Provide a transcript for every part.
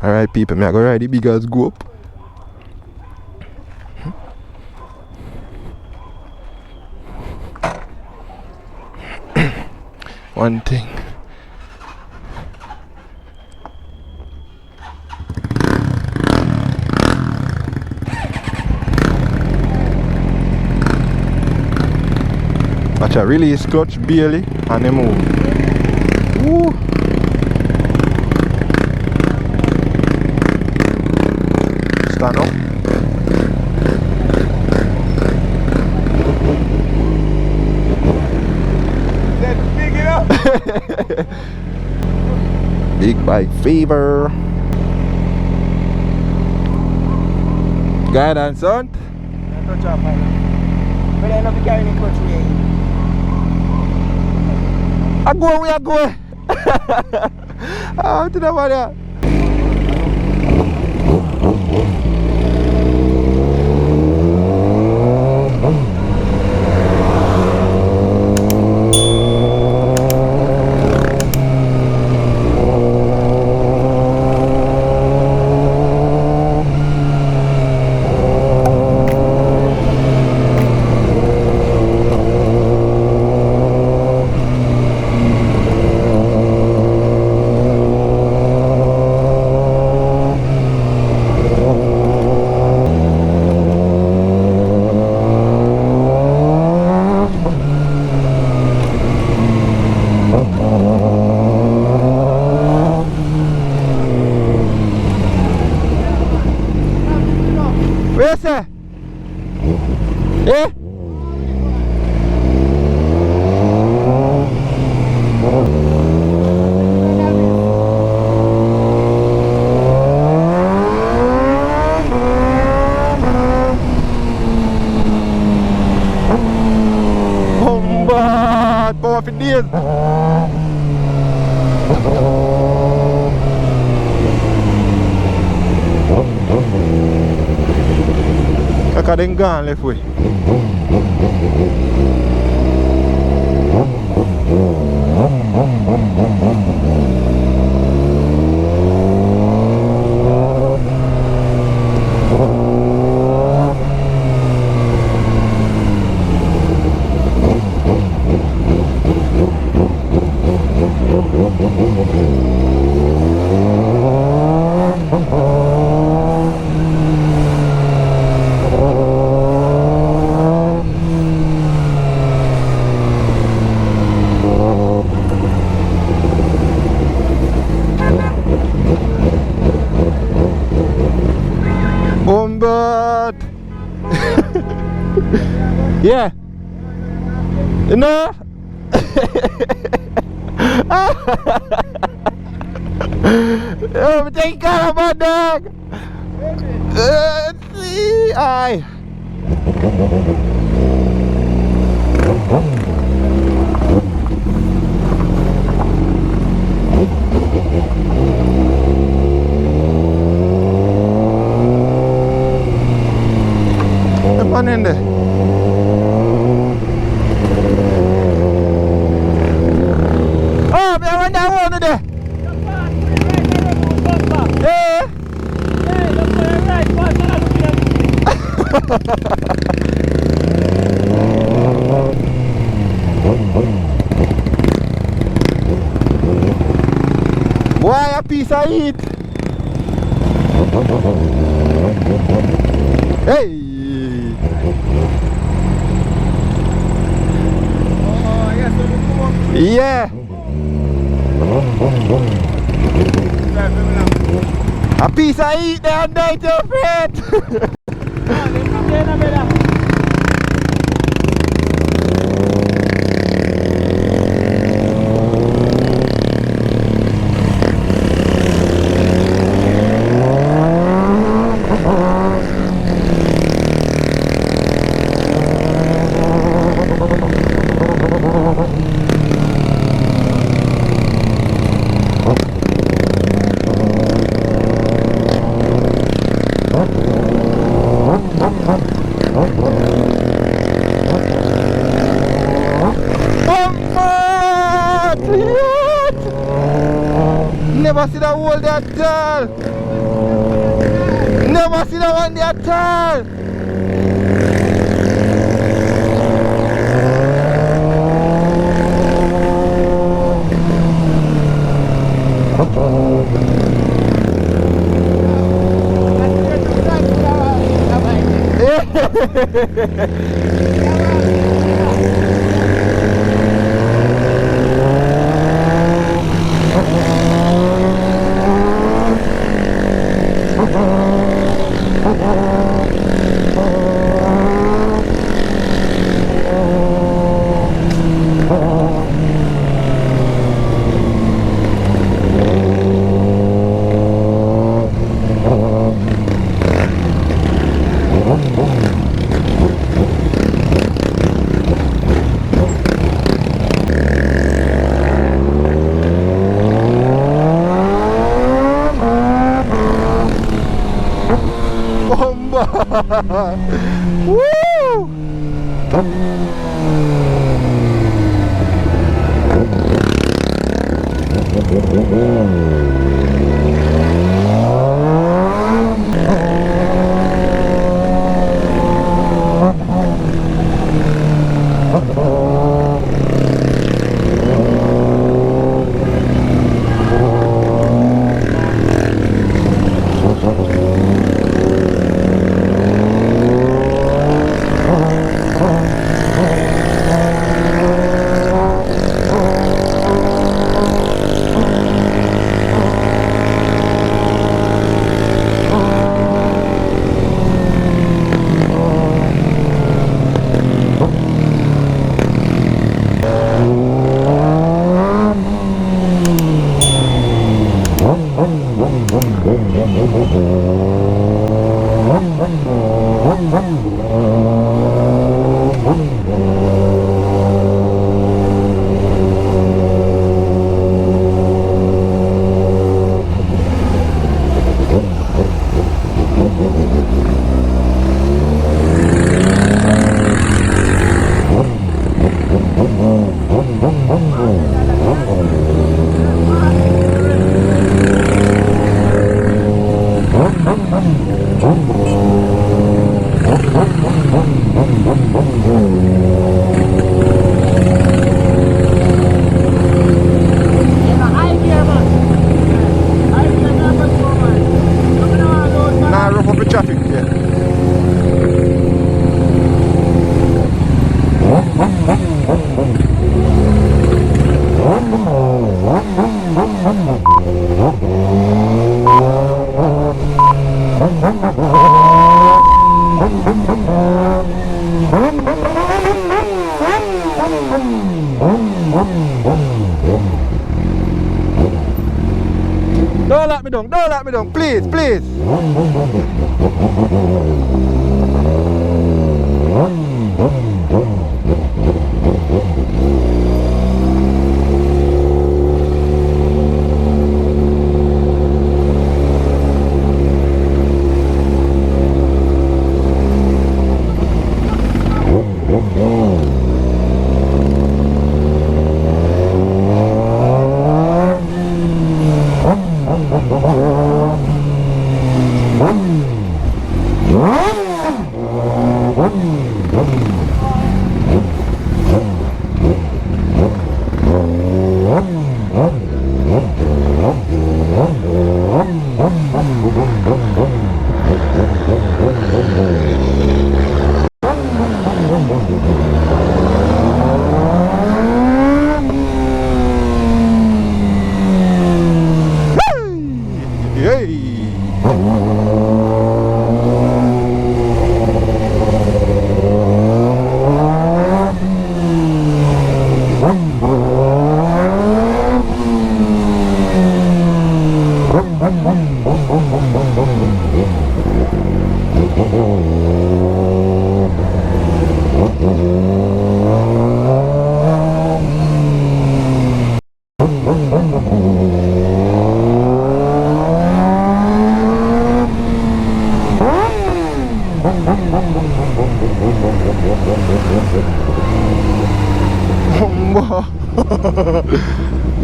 Alright people, me I go ride the big girls go up. One thing. Watch out, release clutch barely and they move. Woo. Stand up. Big bike fever. Guidance, son. Touch off, but I don't carry any clutch way. I go away, I go away. Ah, to the body. Where's that? Yeah? Bomba! Power for days! Look at them gone left way. Bombard! Yeah! No! Oh, take care of my dog! See, aye! Come in there. Oh, me I want that one there. Yeah. Why a piece of it? Hey. Yeah. A piece of eat there and die to your friend. Never see that wall that tall. Never see that one there at all. Woo! Nah, rough up the traffic, yeah. Don't let me down, please, please.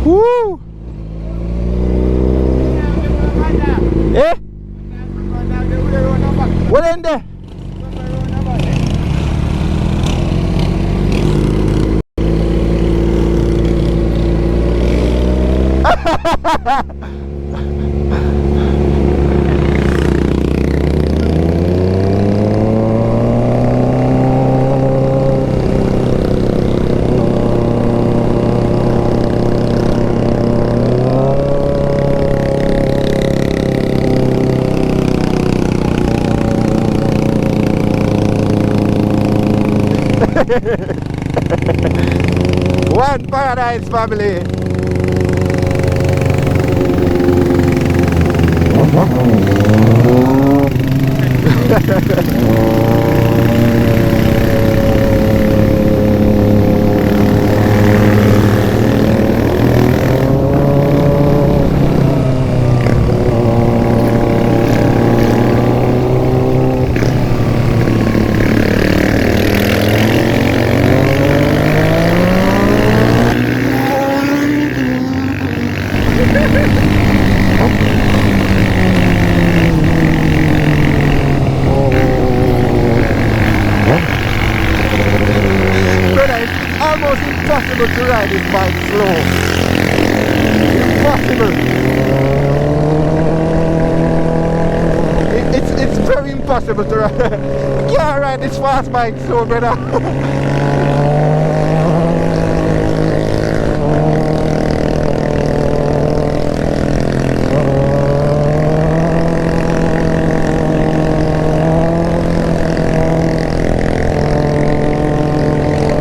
Woo! Eh? One paradise family. Brother, it's almost impossible to ride this bike slow. Impossible. It's very impossible to ride. You can't ride this fast bike slow, brother.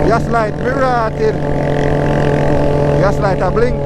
Gaslight pirated. Gaslight a blink.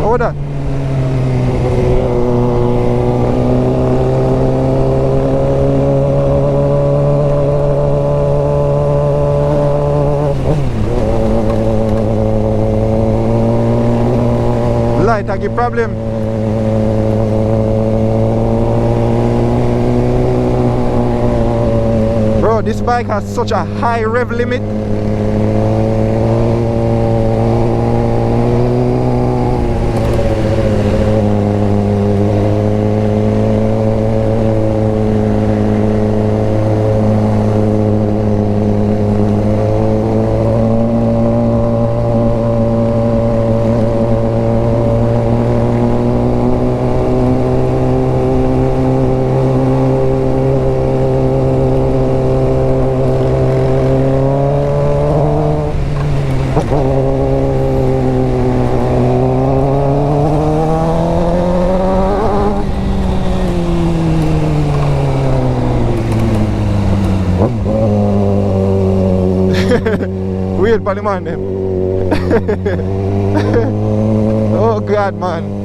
Hold on. Light, I give problem. Bro, this bike has such a high rev limit. Wait for the man them. Oh God, man.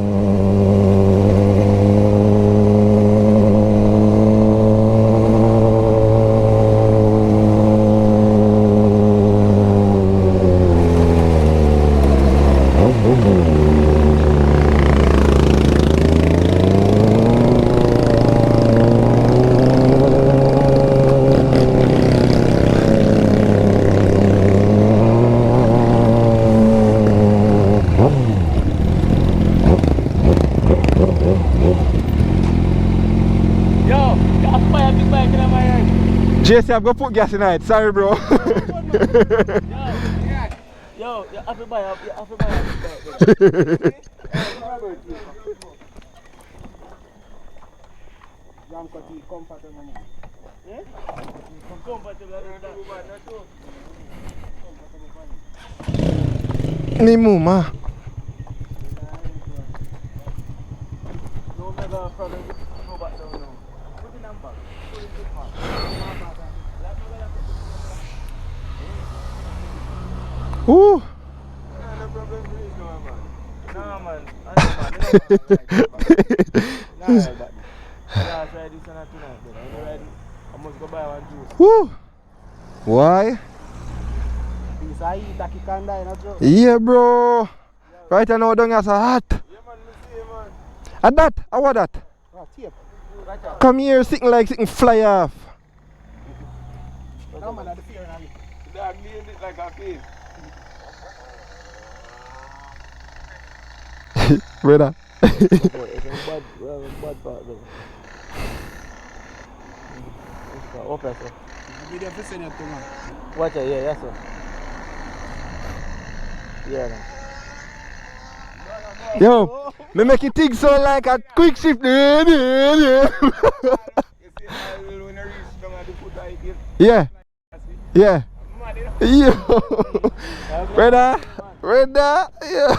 JC, I'm gonna put gas in it. Sorry, bro. Yo, you have to buy up. You have to buy up. Ni muma. No mega problem. go back down now. Put it down back. Put it too far. Ooh. No problem, please, no, man. Nah, man. Yeah, try this one tonight, brother. You ready? I must go buy one juice. Woo. Why? This I eat a kick and die, not joke. Yeah, bro. Right now, down here, so hot. Yeah, man, me see, man. And that? How was that? Oh, tape. Right out. Come here, sitting like sitting fly off. No, man, that's the fear in it. The dog named it like a face. Brother. It's a bad part, though. Okay, sir. You video for send it to man. Watch it, yeah, yes, sir. Yeah, man. Yo, me make it think so like a quick shift. Yeah. Yeah. Yeah. Yo. Brother. Brother. Yeah.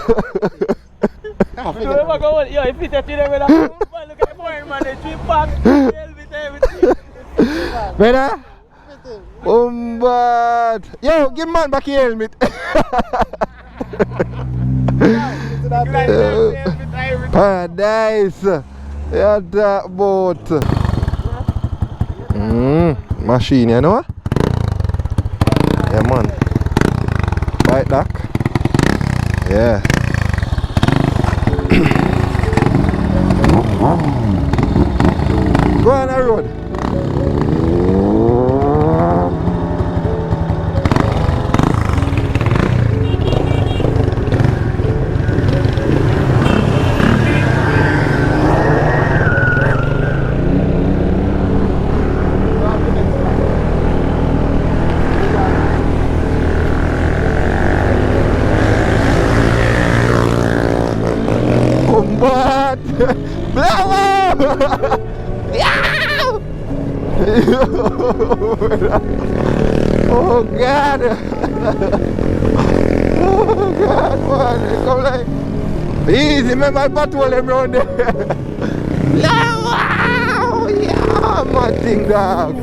Yo, if you touch it, look at the point, man. They trip back. Everything. Brother. Bad. Yo, give man back your helmet. Paradise. Yeah, that boat. Machine, you know? Yeah, man. Bike dock. Yeah. Go on the road. Combat! Bravo! Oh God! Oh God, man! Come like easy, man! My patrol them round there. Yeah, man, thing dog.